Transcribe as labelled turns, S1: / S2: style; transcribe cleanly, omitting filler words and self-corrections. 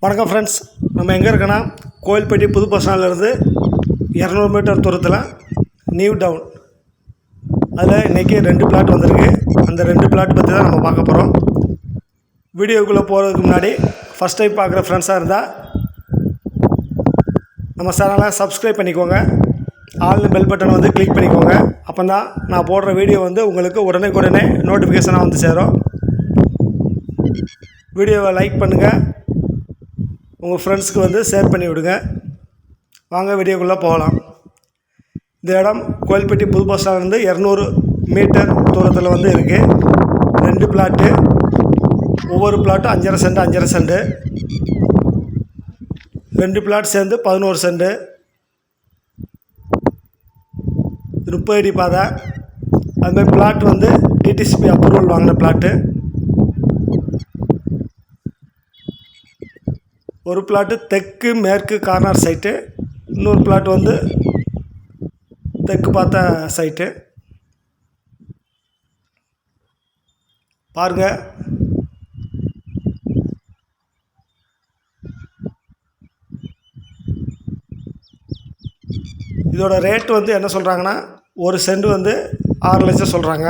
S1: வணக்கம் ஃப்ரெண்ட்ஸ், நம்ம எங்கே இருக்கோன்னா கோயில்பட்டி புது பஸ் ஸ்டாண்ட்லேருந்து 200 மீட்டர் தூரத்தில் நியூ டவுன். அதில் இன்றைக்கி 2 பிளாட் வந்திருக்கு. அந்த 2 பிளாட் பற்றி தான் நம்ம பார்க்க போகிறோம். வீடியோக்குள்ளே போகிறதுக்கு முன்னாடி ஃபஸ்ட் டைம் பார்க்குற ஃப்ரெண்ட்ஸாக இருந்தால் நம்ம சேனலை சப்ஸ்கிரைப் பண்ணிக்கோங்க. ஆல்னு பெல் பட்டன் வந்து கிளிக் பண்ணிக்கோங்க. அப்போ தான் நான் போடுற வீடியோ வந்து உங்களுக்கு உடனே நோட்டிஃபிகேஷனாக வந்து சேரும். வீடியோவை லைக் பண்ணுங்கள், உங்கள் ஃப்ரெண்ட்ஸுக்கு வந்து ஷேர் பண்ணி விடுங்க. வாங்க வீடியோக்குள்ளே போகலாம். இந்த இடம் கோயில்பட்டி புது பஸ் ஸ்டாண்ட்லேருந்து 200 மீட்டர் தூரத்தில் வந்து இருக்குது. 2 பிளாட்டு, ஒவ்வொரு பிளாட்டும் 5.5 சென்ட். 2 பிளாட் சேர்ந்து 11 சென்ட். 30 அடி பாதை. அதுமாதிரி பிளாட் வந்து டிடிசிபி அப்ரூவல் வாங்கின பிளாட்டு. ஒரு பிளாட்டு தெற்கு மேற்கு கார்னர் சைட்டு, இன்னொரு பிளாட் வந்து தெற்கு பார்த்த சைட்டு. பாருங்கள், இதோட ரேட்டு வந்து என்ன சொல்கிறாங்கன்னா, ஒரு சென்ட் வந்து 6 லட்சம் சொல்கிறாங்க.